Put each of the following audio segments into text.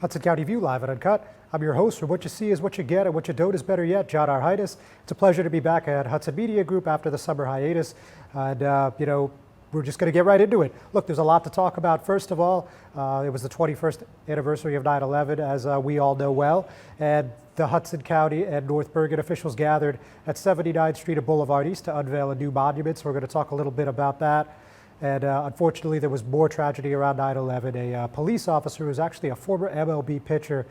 Hudson County View live and uncut. I'm your host, where what you see is what you get and what you don't is better yet, John R. Heinis. It's a pleasure to be back at Hudson Media Group after the summer hiatus. And, we're just going to get right into it. Look, there's a lot to talk about. First of all, it was the 21st anniversary of 9/11, as we all know well. And the Hudson County and North Bergen officials gathered at 79th Street and Boulevard East to unveil a new monument. So we're going to talk a little bit about that. And unfortunately, there was more tragedy around 9/11. A police officer who was actually a former MLB pitcher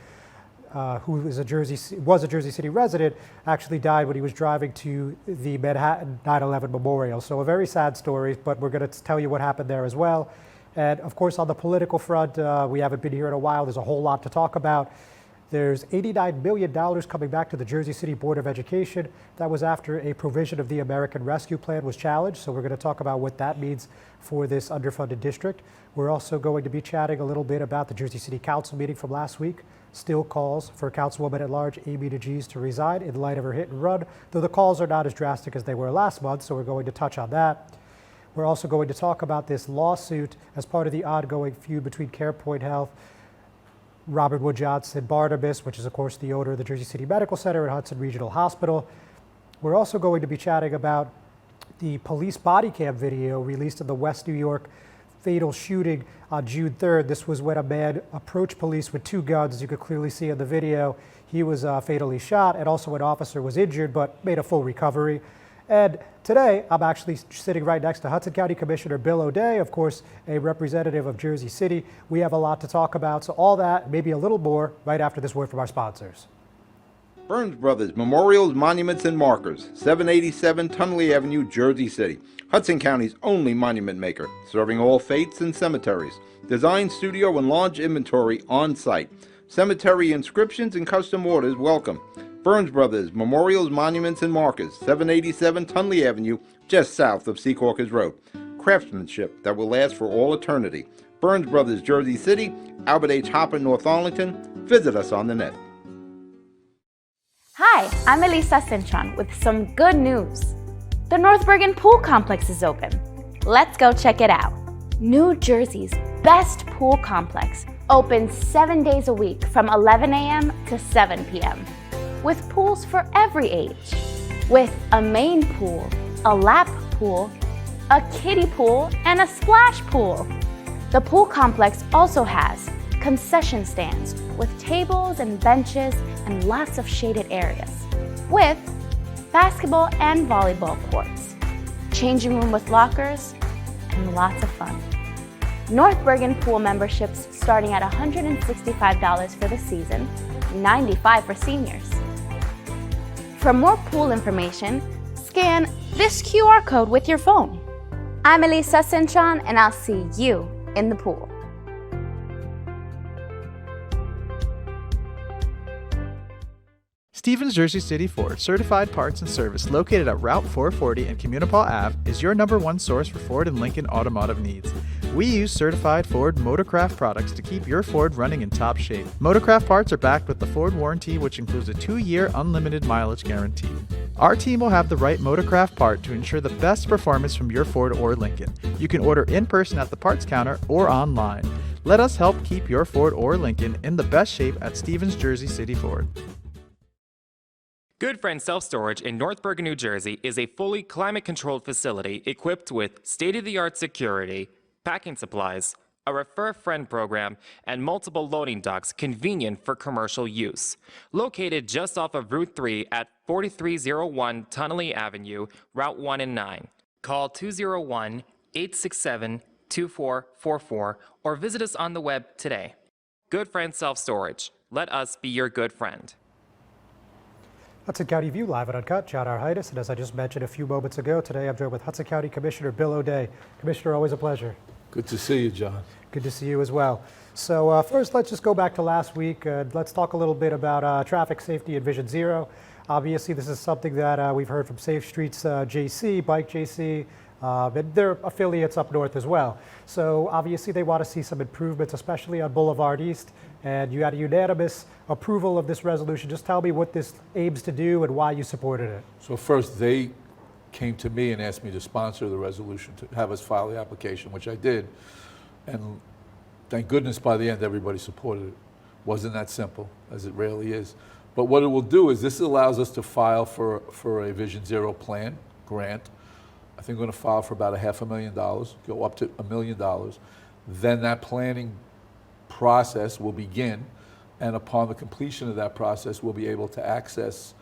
who was a Jersey City resident actually died when he was driving to the Manhattan 9/11 memorial. So a very sad story, but we're going to tell you what happened there as well. And of course, on the political front, we haven't been here in a while. There's a whole lot to talk about. There's $89 million coming back to the Jersey City Board of Education. That was after a provision of the American Rescue Plan was challenged. So we're going to talk about what that means for this underfunded district. We're also going to be chatting a little bit about the Jersey City Council meeting from last week. Still calls for Councilwoman at Large Amy DeGees to resign in light of her hit and run, though the calls are not as drastic as they were last month, so we're going to touch on that. We're also going to talk about this lawsuit as part of the ongoing feud between CarePoint Health, Robert Wood Johnson, Barnabas, which is of course the owner of the Jersey City Medical Center and Hudson Regional Hospital. We're also going to be chatting about the police body cam video released in the West New York fatal shooting on June 3rd. This was when a man approached police with two guns. As you could clearly see in the video, he was fatally shot, and also an officer was injured but made a full recovery. And today, I'm actually sitting right next to Hudson County Commissioner Bill O'Day, of course, a representative of Jersey City. We have a lot to talk about, so all that, maybe a little more, right after this word from our sponsors. Burns Brothers Memorials, Monuments, and Markers, 787 Tunley Avenue, Jersey City. Hudson County's only monument maker, serving all faiths and cemeteries. Design, studio, and launch inventory on site. Cemetery inscriptions and custom orders welcome. Burns Brothers Memorials, Monuments, and Markers, 787 Tunley Avenue, just south of Secaucus Road. Craftsmanship that will last for all eternity. Burns Brothers, Jersey City, Albert H. Hopper, North Arlington. Visit us on the net. Hi, I'm Elisa Cintron with some good news. The North Bergen Pool Complex is open. Let's go check it out. New Jersey's best pool complex, open 7 days a week from 11 a.m. to 7 p.m. with pools for every age. With a main pool, a lap pool, a kiddie pool, and a splash pool. The pool complex also has concession stands with tables and benches and lots of shaded areas, with basketball and volleyball courts, changing room with lockers, and lots of fun. North Bergen pool memberships starting at $165 for the season, $95 for seniors. For more pool information, scan this QR code with your phone. I'm Elisa Cintron, and I'll see you in the pool. Stevens Jersey City Ford Certified Parts and Service, located at Route 440 and Communipaw Ave, is your #1 source for Ford and Lincoln automotive needs. We use certified Ford Motorcraft products to keep your Ford running in top shape. Motorcraft parts are backed with the Ford warranty, which includes a 2-year unlimited mileage guarantee. Our team will have the right Motorcraft part to ensure the best performance from your Ford or Lincoln. You can order in person at the parts counter or online. Let us help keep your Ford or Lincoln in the best shape at Stevens Jersey City Ford. Good Friend Self-Storage in North Bergen, New Jersey is a fully climate-controlled facility equipped with state-of-the-art security, packing supplies, a Refer a Friend program, and multiple loading docks convenient for commercial use. Located just off of Route 3 at 4301 Tunley Avenue, Route 1 and 9. Call 201-867-2444 or visit us on the web today. Good Friend Self-Storage. Let us be your good friend. Hudson County View live and uncut. John R. Heinis, and as I just mentioned a few moments ago, today I'm joined with Hudson County Commissioner Bill O'Day. Commissioner, always a pleasure. Good to see you, John. Good to see you as well. So first, let's just go back to last week. Let's talk a little bit about traffic safety and Vision Zero. Obviously, this is something that we've heard from Safe Streets JC, Bike JC, and their affiliates up north as well. So obviously, they want to see some improvements, especially on Boulevard East. And you had a unanimous approval of this resolution. Just tell me what this aims to do and why you supported it. So first, they came to me and asked me to sponsor the resolution, to have us file the application, which I did. And thank goodness by the end, everybody supported it. Wasn't that simple, as it rarely is. But what it will do is this allows us to file for a Vision Zero plan grant. I think we're going to file for about $500,000, go up to $1 million. Then that planning process will begin, and upon the completion of that process, we'll be able to access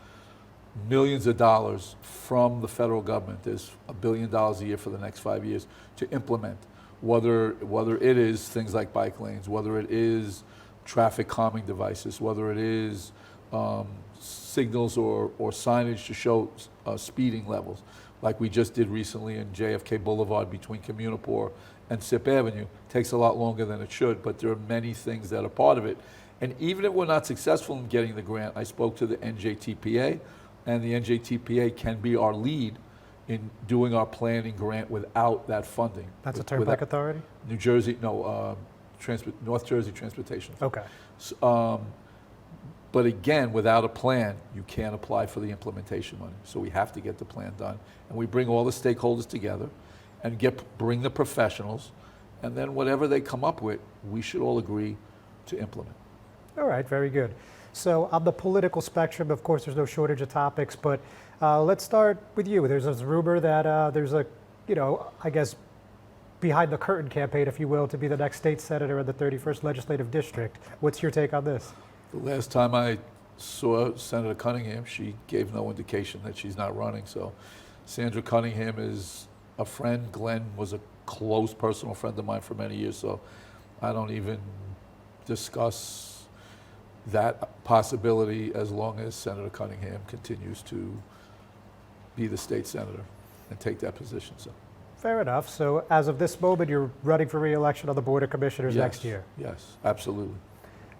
millions of dollars from the federal government. There's $1 billion a year for the next 5 years to implement, whether it is things like bike lanes, whether it is traffic calming devices, whether it is signals or signage to show speeding levels, like we just did recently in JFK Boulevard between Communipaw and Sip Avenue. Takes a lot longer than it should, but there are many things that are part of it. And even if we're not successful in getting the grant, I spoke to the NJTPA, and the NJTPA can be our lead in doing our planning grant without that funding. That's a Turnpike Authority? New Jersey, no, North Jersey Transportation. Okay. But again, without a plan, you can't apply for the implementation money. So we have to get the plan done. And we bring all the stakeholders together and bring the professionals, and then whatever they come up with, we should all agree to implement. All right, very good. So on the political spectrum, of course, there's no shortage of topics, but let's start with you. There's this rumor that there's a, I guess, behind the curtain campaign, if you will, to be the next state senator in the 31st Legislative District. What's your take on this? The last time I saw Senator Cunningham, she gave no indication that she's not running. So Sandra Cunningham is a friend. Glenn was a close personal friend of mine for many years, so I don't even discuss that possibility as long as Senator Cunningham continues to be the state senator and take that position. So. Fair enough. So as of this moment, you're running for re-election on the Board of Commissioners next year? Yes, absolutely.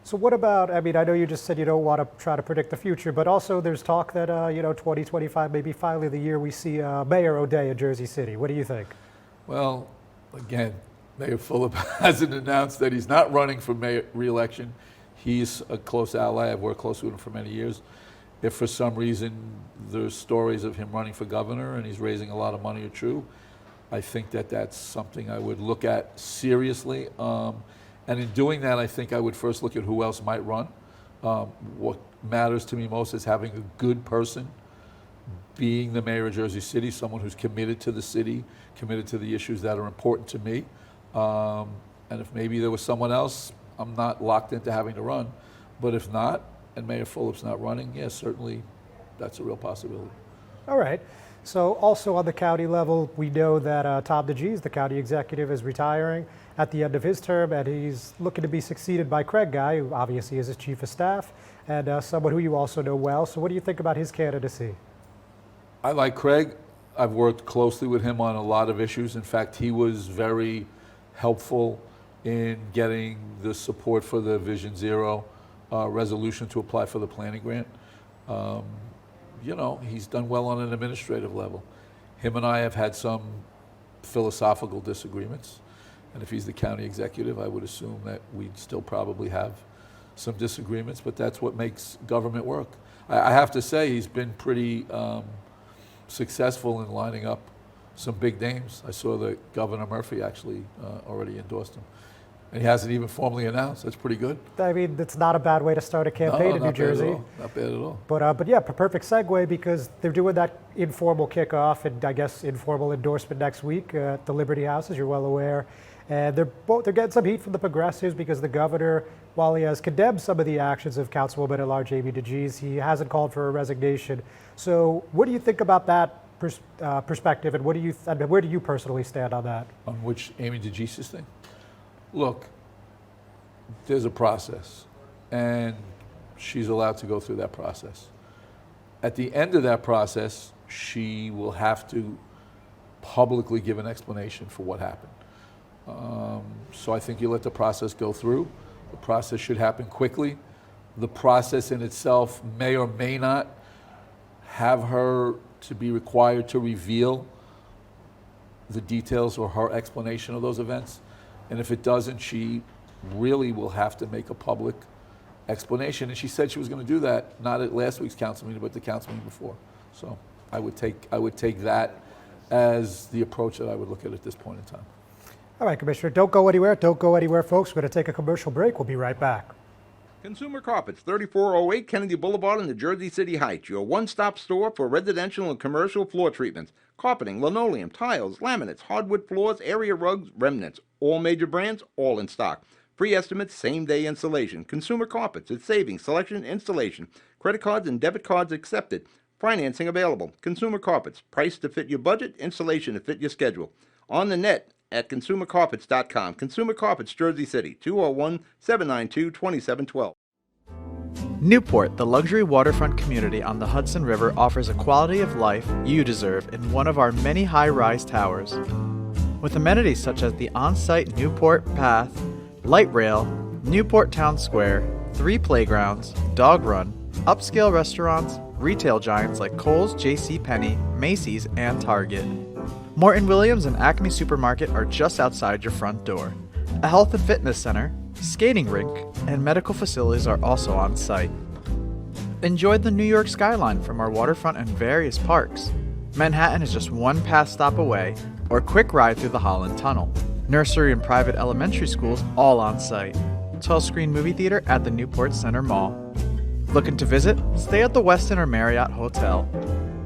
So what about, I know you just said you don't want to try to predict the future, but also there's talk that, 2025 may be finally the year we see Mayor O'Day in Jersey City. What do you think? Well, again, Mayor Fulop hasn't announced that he's not running for mayor re-election. He's a close ally. I've worked closely with him for many years. If for some reason there's stories of him running for governor and he's raising a lot of money are true, I think that that's something I would look at seriously. And in doing that, I think I would first look at who else might run. What matters to me most is having a good person being the mayor of Jersey City, someone who's committed to the city, committed to the issues that are important to me. And if maybe there was someone else, I'm not locked into having to run. But if not, and Mayor Fulop's not running, yes, certainly that's a real possibility. All right. So also on the county level, we know that Tom DeGees, the county executive, is retiring at the end of his term, and he's looking to be succeeded by Craig Guy, who obviously is his chief of staff, and someone who you also know well. So what do you think about his candidacy? I like Craig. I've worked closely with him on a lot of issues. In fact, he was very helpful in getting the support for the Vision Zero resolution to apply for the planning grant. He's done well on an administrative level. Him and I have had some philosophical disagreements. And if he's the county executive, I would assume that we'd still probably have some disagreements, but that's what makes government work. I have to say he's been pretty successful in lining up some big names. I saw that Governor Murphy actually already endorsed him. And he hasn't even formally announced. That's pretty good. That's not a bad way to start a campaign in New Jersey. Not bad at all. But yeah, perfect segue, because they're doing that informal kickoff and I guess informal endorsement next week at the Liberty House, as you're well aware. And they're getting some heat from the progressives because the governor, while he has condemned some of the actions of Councilwoman at Large Amy DeGees, he hasn't called for a resignation. So what do you think about that perspective, and where do you personally stand on that? On which Amy DeGees thing? Look, there's a process, and she's allowed to go through that process. At the end of that process, she will have to publicly give an explanation for what happened. So I think you let the process go through. The process should happen quickly. The process in itself may or may not have her to be required to reveal the details or her explanation of those events. And if it doesn't, she really will have to make a public explanation. And she said she was going to do that, not at last week's council meeting, but the council meeting before. So I would take that as the approach that I would look at this point in time. All right, Commissioner, don't go anywhere. Don't go anywhere, folks. We're going to take a commercial break. We'll be right back. Consumer Carpets, 3408 Kennedy Boulevard in the Jersey City Heights, your one-stop store for residential and commercial floor treatments, carpeting, linoleum, tiles, laminates, hardwood floors, area rugs, remnants, all major brands, all in stock. Free estimates, same-day installation. Consumer Carpets, it's savings, selection, installation. Credit cards and debit cards accepted. Financing available. Consumer Carpets, price to fit your budget, installation to fit your schedule. On the net at consumercarpets.com. Consumer Carpets, Jersey City, 201-792-2712. Newport, the luxury waterfront community on the Hudson River, offers a quality of life you deserve in one of our many high-rise towers. With amenities such as the on-site Newport Path, light rail, Newport Town Square, 3 playgrounds, dog run, upscale restaurants, retail giants like Kohl's, JCPenney, Macy's, and Target. Morton Williams and Acme Supermarket are just outside your front door. A health and fitness center, skating rink, and medical facilities are also on site. Enjoy the New York skyline from our waterfront and various parks. Manhattan is just one pass stop away, or a quick ride through the Holland Tunnel. Nursery and private elementary schools all on site. 12-screen movie theater at the Newport Center Mall. Looking to visit? Stay at the Westin or Marriott Hotel.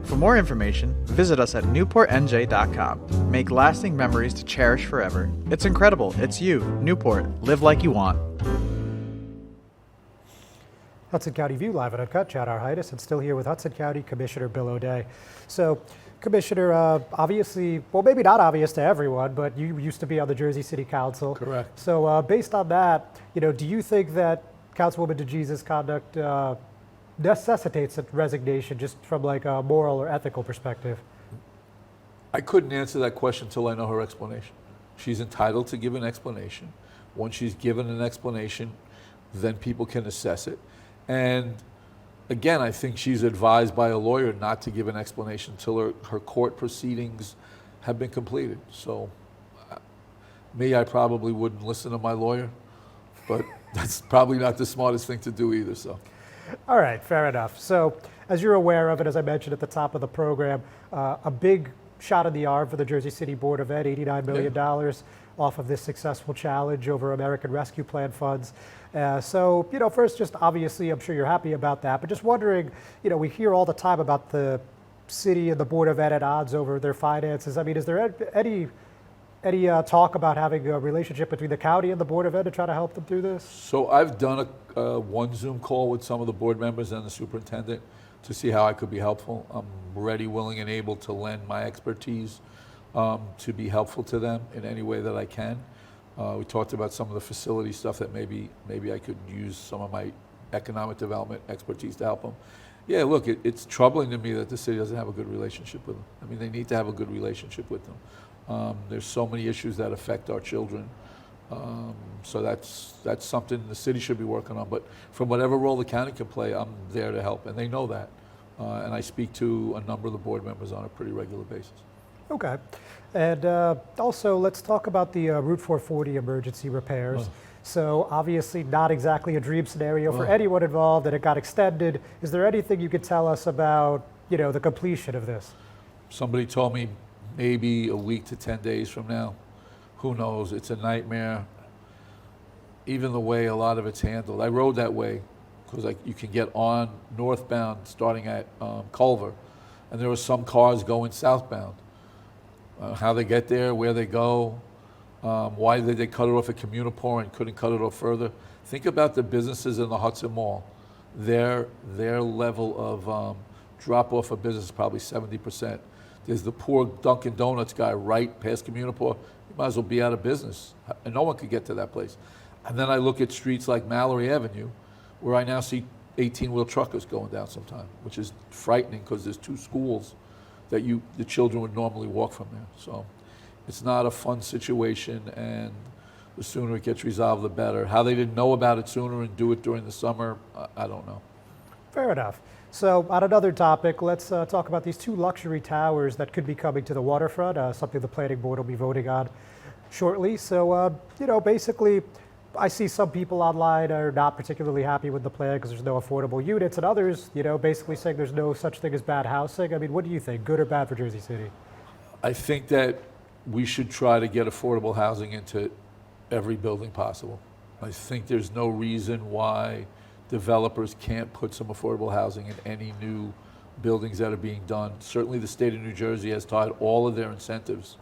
For more information, visit us at newportnj.com. Make lasting memories to cherish forever. It's incredible. It's you, Newport. Live like you want. Hudson County View live and uncut. Chad Heinis, and still here with Hudson County Commissioner Bill O'Day. So, Commissioner, obviously, well, maybe not obvious to everyone, but you used to be on the Jersey City Council. Correct. So, based on that, do you think that Councilwoman DeGise's conduct necessitates a resignation just from like a moral or ethical perspective? I couldn't answer that question until I know her explanation. She's entitled to give an explanation. Once she's given an explanation, then people can assess it. And again, I think she's advised by a lawyer not to give an explanation until her court proceedings have been completed. So I probably wouldn't listen to my lawyer, but that's probably not the smartest thing to do either. So. All right, fair enough. So as you're aware of, and as I mentioned at the top of the program, a big shot in the arm for the Jersey City Board of Ed, $89 million off of this successful challenge over American Rescue Plan funds. So, first, just obviously, I'm sure you're happy about that, but just wondering, we hear all the time about the city and the Board of Ed at odds over their finances. I mean, is there any talk about having a relationship between the county and the Board of Ed to try to help them through this? So I've done one Zoom call with some of the board members and the superintendent to see how I could be helpful. I'm ready, willing, and able to lend my expertise to be helpful to them in any way that I can. We talked about some of the facility stuff that maybe I could use some of my economic development expertise to help them. Yeah, look, it's troubling to me that the city doesn't have a good relationship with them. I mean, they need to have a good relationship with them. There's so many issues that affect our children. So that's something the city should be working on. But from whatever role the county can play, I'm there to help, and they know that. And I speak to a number of the board members on a pretty regular basis. Okay. And also, let's talk about the Route 440 emergency repairs. So obviously not exactly a dream scenario for anyone involved, and it got extended. Is there anything you could tell us about, the completion of this? Somebody told me maybe a week to 10 days from now. Who knows? It's a nightmare. Even the way a lot of it's handled. I rode that way because you can get on northbound starting at Culver, and there were some cars going southbound. How they get there, where they go, why did they cut it off at Communipore and couldn't cut it off further? Think about the businesses in the Hudson Mall. Their level of drop-off of business is probably 70%. There's the poor Dunkin' Donuts guy right past Communipore. You might as well be out of business, and no one could get to that place. And then I look at streets like Mallory Avenue, where I now see 18-wheel truckers going down sometime, which is frightening because there's 2 schools that the children would normally walk from there. So it's not a fun situation, and the sooner it gets resolved, the better. How they didn't know about it sooner and do it during the summer, I don't know. Fair enough. So on another topic, let's talk about these 2 luxury towers that could be coming to the waterfront, something the planning board will be voting on shortly. So, basically, I see some people online are not particularly happy with the plan because there's no affordable units, and others, basically saying there's no such thing as bad housing. I mean, what do you think, good or bad for Jersey City? I think that we should try to get affordable housing into every building possible. I think there's no reason why developers can't put some affordable housing in any new buildings that are being done. Certainly the state of New Jersey has tied all of their incentives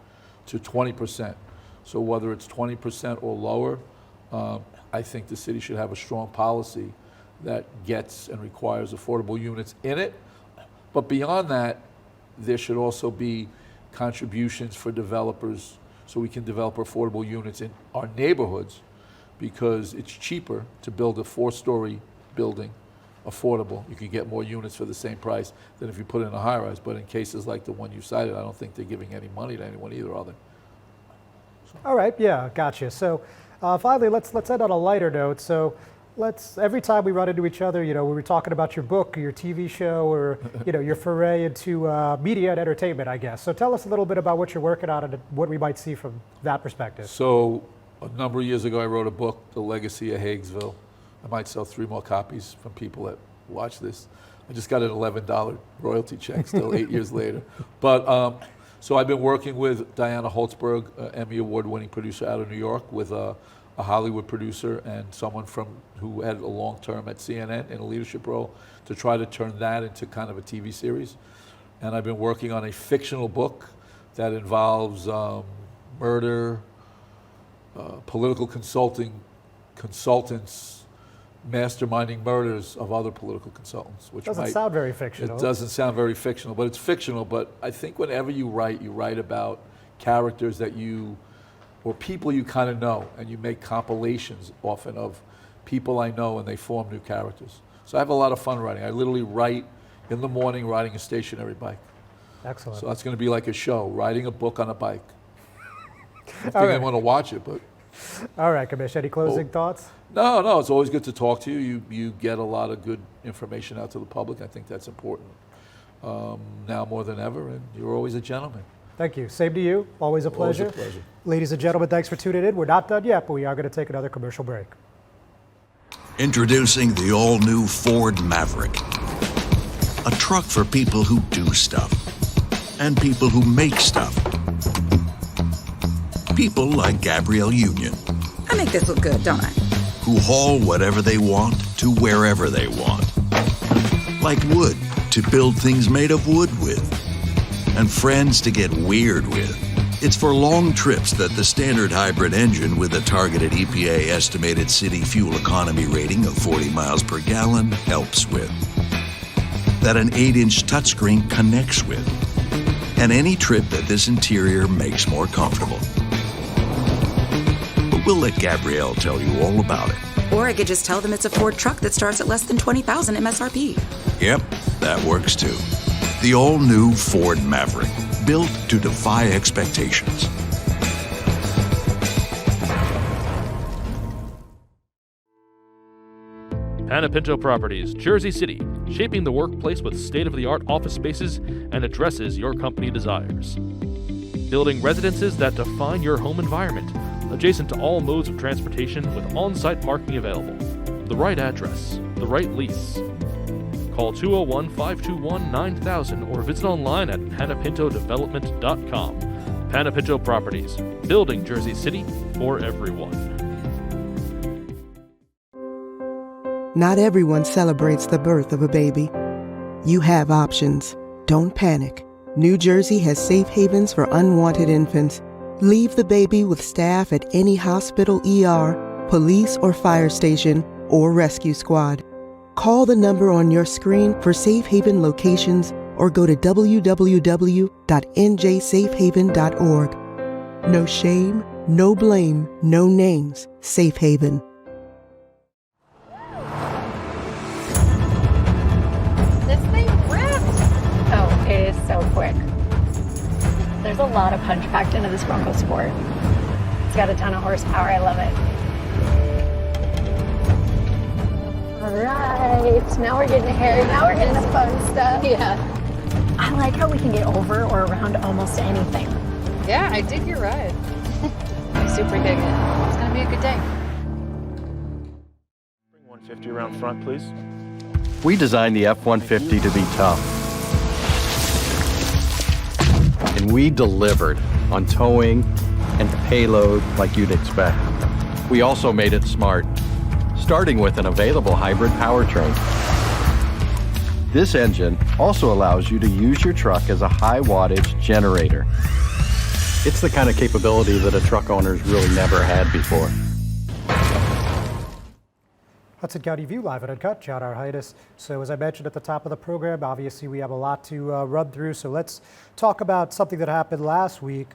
to 20%. So whether it's 20% or lower, I think the city should have a strong policy that gets and requires affordable units in it. But beyond that, there should also be contributions for developers so we can develop affordable units in our neighborhoods, because it's cheaper to build a 4-story building affordable. You can get more units for the same price than if you put in a high-rise. But in cases like the one you cited, I don't think they're giving any money to anyone either, are they? All right, yeah, gotcha. So finally, let's end on a lighter note. So every time we run into each other, we were talking about your book, or your TV show, or your foray into media and entertainment, I guess. So tell us a little bit about what you're working on and what we might see from that perspective. So a number of years ago, I wrote a book, The Legacy of Haigsville. I might sell 3 more copies from people that watch this. I just got an $11 royalty check still 8 years later. But so I've been working with Diana Holtzberg, Emmy Award-winning producer out of New York, with a Hollywood producer and someone who had a long term at CNN in a leadership role, to try to turn that into kind of a TV series. And I've been working on a fictional book that involves murder, political consultants masterminding murders of other political consultants. Which doesn't sound very fictional. It doesn't sound very fictional, but it's fictional. But I think whenever you write about characters that or people you kind of know, and you make compilations often of people I know, and they form new characters. So I have a lot of fun writing. I literally write in the morning riding a stationary bike. Excellent. So that's going to be like a show, riding a book on a bike. I don't think All right. I want to watch it, but. All right, Commissioner, any closing thoughts? No, it's always good to talk to you. You get a lot of good information out to the public. I think that's important now more than ever, and you're always a gentleman. Thank you. Same to you. Always a pleasure. Always a pleasure. Ladies and gentlemen, thanks for tuning in. We're not done yet, but we are going to take another commercial break. Introducing the all-new Ford Maverick. A truck for people who do stuff. And people who make stuff. People like Gabrielle Union. I make this look good, don't I? Who haul whatever they want to wherever they want. Like wood to build things made of wood with. And friends to get weird with. It's for long trips that the standard hybrid engine with a targeted EPA estimated city fuel economy rating of 40 miles per gallon helps with. That an 8-inch touchscreen connects with. And any trip that this interior makes more comfortable. But we'll let Gabrielle tell you all about it. Or I could just tell them it's a Ford truck that starts at less than $20,000 MSRP. Yep, that works too. The all-new Ford Maverick, built to defy expectations. Panepinto Properties, Jersey City, shaping the workplace with state-of-the-art office spaces and addresses your company desires. Building residences that define your home environment, adjacent to all modes of transportation with on-site parking available. The right address, the right lease. Call 201-521-9000 or visit online at panepintodevelopment.com. Panepinto Properties, building Jersey City for everyone. Not everyone celebrates the birth of a baby. You have options. Don't panic. New Jersey has safe havens for unwanted infants. Leave the baby with staff at any hospital, ER, police or fire station, or rescue squad. Call the number on your screen for safe haven locations or go to www.njsafehaven.org. No shame, no blame, no names. Safe Haven. This thing rips! Oh, it is so quick. There's a lot of punch packed into this Bronco Sport. It's got a ton of horsepower. I love it. All right, now we're getting hairy. Now we're getting the fun stuff. Yeah. I like how we can get over or around almost anything. Yeah, I dig your ride. I super dig it. It's gonna be a good day. Bring 150 around front, please. We designed the F-150 to be tough. And we delivered on towing and payload like you'd expect. We also made it smart. starting with an available hybrid powertrain. This engine also allows you to use your truck as a high wattage generator. It's the kind of capability that a truck owner's really never had before. Hudson County View live and uncut, John R. Heinis. So as I mentioned at the top of the program, obviously we have a lot to run through. So let's talk about something that happened last week.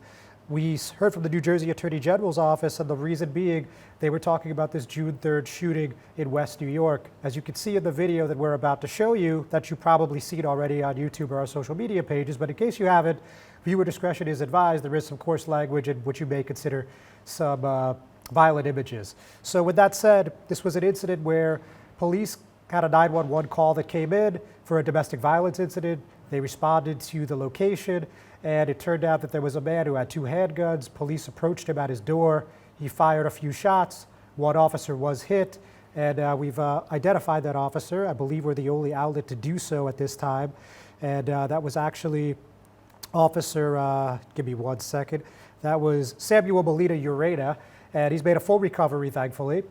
We heard from the New Jersey Attorney General's office, and the reason being they were talking about this June 3rd shooting in West New York. As you can see in the video that we're about to show you, that you've probably seen already on YouTube or our social media pages, but in case you haven't, viewer discretion is advised. There is some coarse language in which you may consider some violent images. So with that said, this was an incident where police had a 911 call that came in for a domestic violence incident. They responded to the location, and it turned out that there was a man who had 2 handguns. Police approached him at his door. He fired a few shots. One officer was hit, and we've identified that officer. I believe we're the only outlet to do so at this time, and that was actually Officer, give me 1 second. That was Samuel Molina Urena, and he's made a full recovery, thankfully.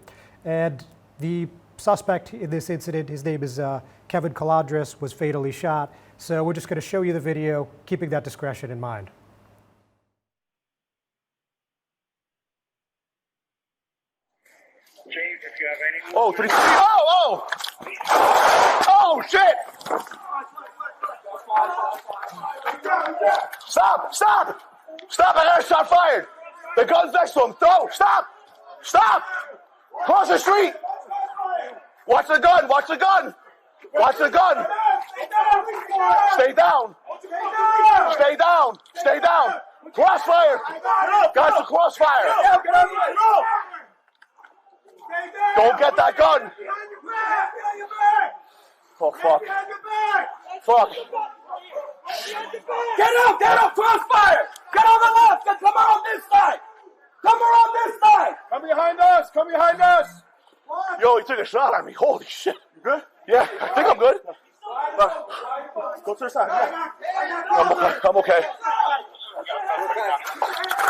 And the suspect in this incident, his name is Kevin Calandras, was fatally shot. So we're just going to show you the video, keeping that discretion in mind. Oh, 3. Oh, oh! Oh, shit! Stop! Stop! Stop! I got a shot fired! The gun's next to him. Throw! Stop! Stop! Cross the street! Watch the gun! Watch the gun! Watch the gun! Stay down! Stay down! Stay down! Crossfire! Guys, the crossfire! Don't get that gun! Oh, fuck. Fuck. Get out! Get out! Crossfire! Get on the left! Then come around this side! Come around this side! Come behind us! Come behind us! Yo, he took a shot at me. Holy shit. You good? Yeah, I think I'm good. Go to the side. I'm okay.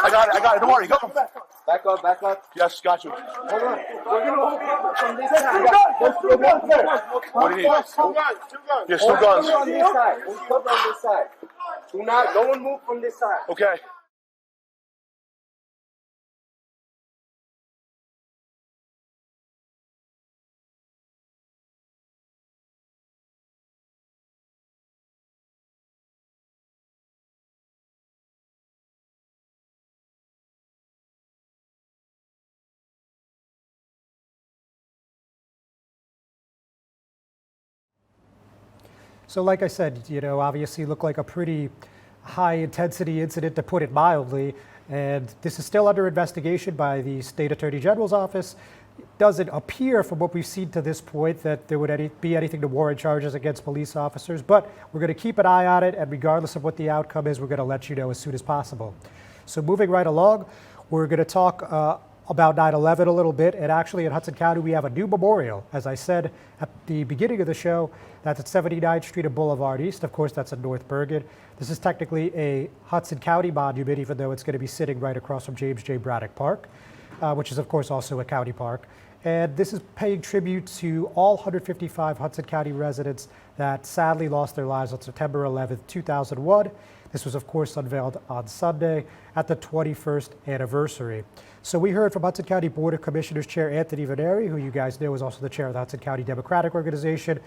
I got it. Don't worry. Go. Back up. Yes, got you. Hold on. We're going to hold from this side. There's 2 guns there. What do you need? 2 guns. Yes, 2 guns. On this side. We'll cover on this side. No one move from this side. Okay. So like I said, you know, obviously looked like a pretty high intensity incident, to put it mildly, and this is still under investigation by the State Attorney General's office. It doesn't appear from what we've seen to this point that there would be anything to warrant charges against police officers, but we're going to keep an eye on it, and regardless of what the outcome is, we're going to let you know as soon as possible. So moving right along, we're going to talk about 9/11 a little bit, and actually in Hudson County we have a new memorial. As I said at the beginning of the show, that's at 79th Street and Boulevard East. Of course, that's in North Bergen. This is technically a Hudson County monument, even though it's going to be sitting right across from James J. Braddock Park, which is of course also a county park. And this is paying tribute to all 155 Hudson County residents that sadly lost their lives on September 11th, 2001. This was, of course, unveiled on Sunday at the 21st anniversary. So we heard from Hudson County Board of Commissioners Chair Anthony Veneri, who you guys know is also the chair of the Hudson County Democratic Organization.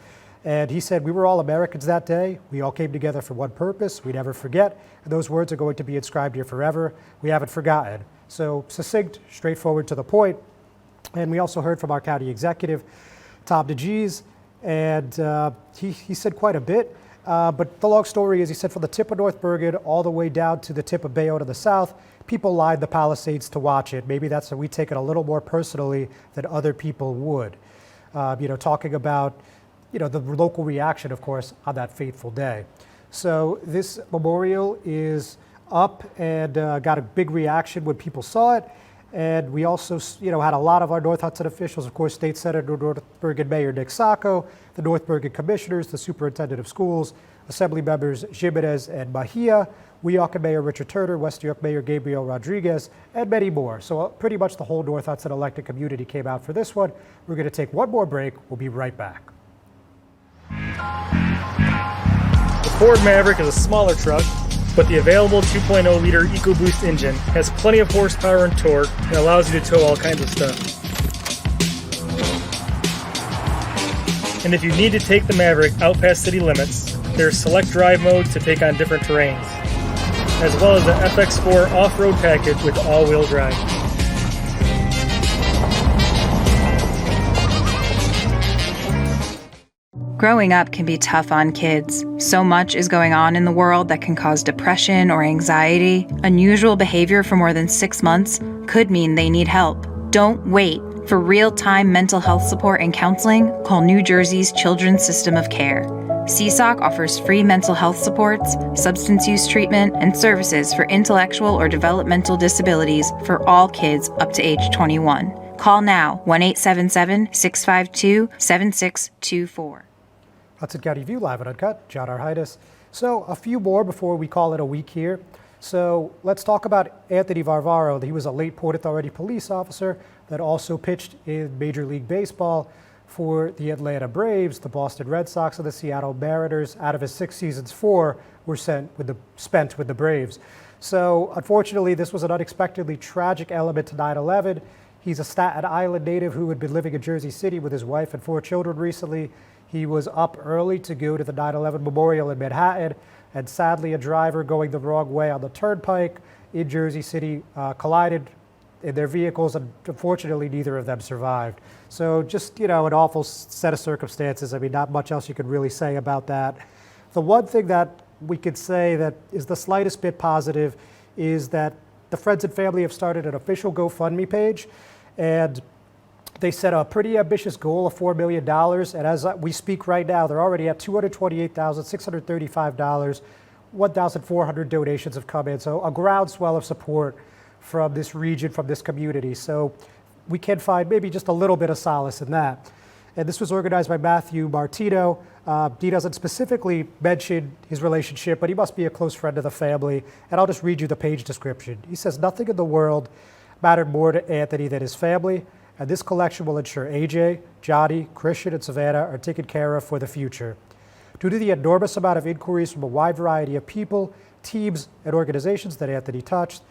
And he said, "We were all Americans that day. We all came together for one purpose. We never forget. And those words are going to be inscribed here forever. We haven't forgotten." So succinct, straightforward, to the point. And we also heard from our county executive, Tom DeGees, and he said quite a bit. But the long story is, he said, from the tip of North Bergen all the way down to the tip of Bayonne to the south, people lined the Palisades to watch it. Maybe that's we take it a little more personally than other people would. Talking about, the local reaction, of course, on that fateful day. So this memorial is up and got a big reaction when people saw it. And we also, had a lot of our North Hudson officials, of course, State Senator North Bergen Mayor Nick Sacco, the North Bergen Commissioners, the Superintendent of Schools, Assembly members Jimenez and Bahia, Weehawken Mayor Richard Turner, West New York Mayor Gabriel Rodriguez, and many more. So pretty much the whole North Hudson elected community came out for this one. We're going to take one more break. We'll be right back. The Ford Maverick is a smaller truck, but the available 2.0-liter EcoBoost engine has plenty of horsepower and torque and allows you to tow all kinds of stuff. And if you need to take the Maverick out past city limits, there's select drive modes to take on different terrains, as well as the FX4 off-road package with all-wheel drive. Growing up can be tough on kids. So much is going on in the world that can cause depression or anxiety. Unusual behavior for more than 6 months could mean they need help. Don't wait. For real-time mental health support and counseling, call New Jersey's Children's System of Care. CSOC offers free mental health supports, substance use treatment, and services for intellectual or developmental disabilities for all kids up to age 21. Call now, 1-877-652-7624. Hudson County View, live and uncut. John R. Heinis. So a few more before we call it a week here. So let's talk about Anthony Varvard. He was a late Port Authority police officer that also pitched in Major League Baseball for the Atlanta Braves, the Boston Red Sox, and the Seattle Mariners. Out of his 6 seasons, 4 were spent with the Braves. So unfortunately, this was an unexpectedly tragic element to 9/11. He's a Staten Island native who had been living in Jersey City with his wife and 4 children recently. He was up early to go to the 9/11 memorial in Manhattan, and sadly a driver going the wrong way on the turnpike in Jersey City collided in their vehicles, and unfortunately neither of them survived. So just, an awful set of circumstances. I mean, not much else you could really say about that. The one thing that we could say that is the slightest bit positive is that the friends and family have started an official GoFundMe page, and they set a pretty ambitious goal of $4 million, and as we speak right now, they're already at $228,635. 1,400 donations have come in, so a groundswell of support from this region, from this community. So we can find maybe just a little bit of solace in that. And this was organized by Matthew Martino. He doesn't specifically mention his relationship, but he must be a close friend of the family. And I'll just read you the page description. He says, "Nothing in the world mattered more to Anthony than his family, and this collection will ensure AJ, Johnny, Christian, and Savannah are taken care of for the future. Due to the enormous amount of inquiries from a wide variety of people, teams, and organizations that Anthony touched,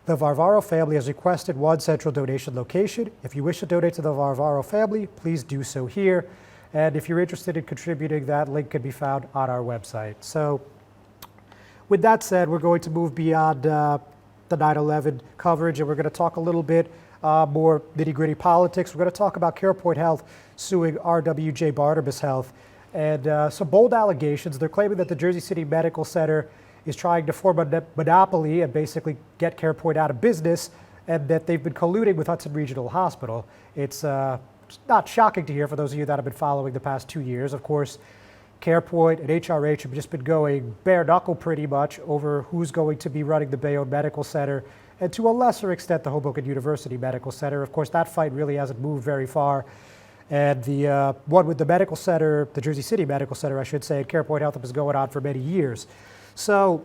the Varvaro family has requested one central donation location. If you wish to donate to the Varvaro family, please do so here. And if you're interested in contributing, that link can be found on our website." So with that said, we're going to move beyond the 9/11 coverage, and we're going to talk a little bit more nitty-gritty politics. We're going to talk about CarePoint Health suing RWJ Barnabas Health, and some bold allegations. They're claiming that the Jersey City Medical Center is trying to form a monopoly and basically get CarePoint out of business, and that they've been colluding with Hudson Regional Hospital. It's not shocking to hear for those of you that have been following the past 2 years. Of course, CarePoint and HRH have just been going bare knuckle pretty much over who's going to be running the Bayonne Medical Center, and to a lesser extent the Hoboken University Medical Center. Of course, that fight really hasn't moved very far. And the one with the medical center, the Jersey City Medical Center, I should say, and CarePoint Health has been going on for many years. So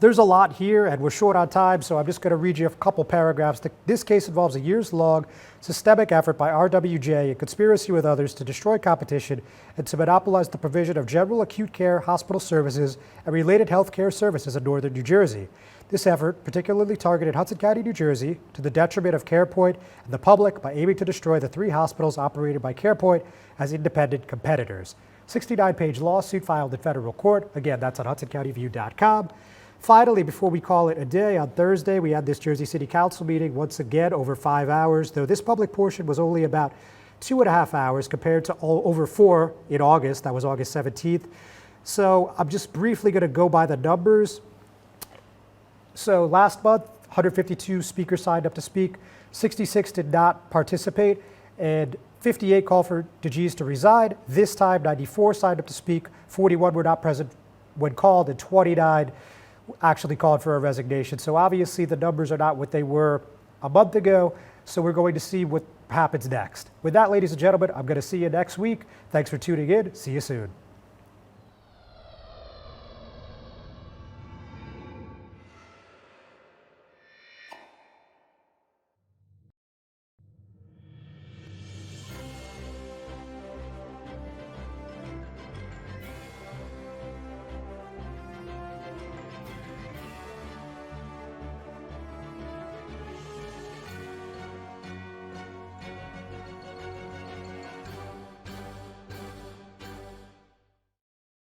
there's a lot here, and we're short on time, so I'm just going to read you a couple paragraphs. This case involves a years-long systemic effort by RWJ in conspiracy with others to destroy competition and to monopolize the provision of general acute care hospital services and related health care services in northern New Jersey. This effort particularly targeted Hudson County, New Jersey, to the detriment of CarePoint and the public by aiming to destroy the 3 hospitals operated by CarePoint as independent competitors. 69-page lawsuit filed in federal court. Again, that's on HudsonCountyView.com. Finally, before we call it a day, on Thursday, we had this Jersey City Council meeting, once again, over 5 hours, though this public portion was only about 2.5 hours compared to over 4 in August. That was August 17th. So I'm just briefly going to go by the numbers. So last month, 152 speakers signed up to speak, 66 did not participate, and 58 called for DeGise to resign. This time, 94 signed up to speak, 41 were not present when called, and 29 actually called for a resignation. So obviously the numbers are not what they were a month ago, so we're going to see what happens next. With that, ladies and gentlemen, I'm going to see you next week. Thanks for tuning in. See you soon.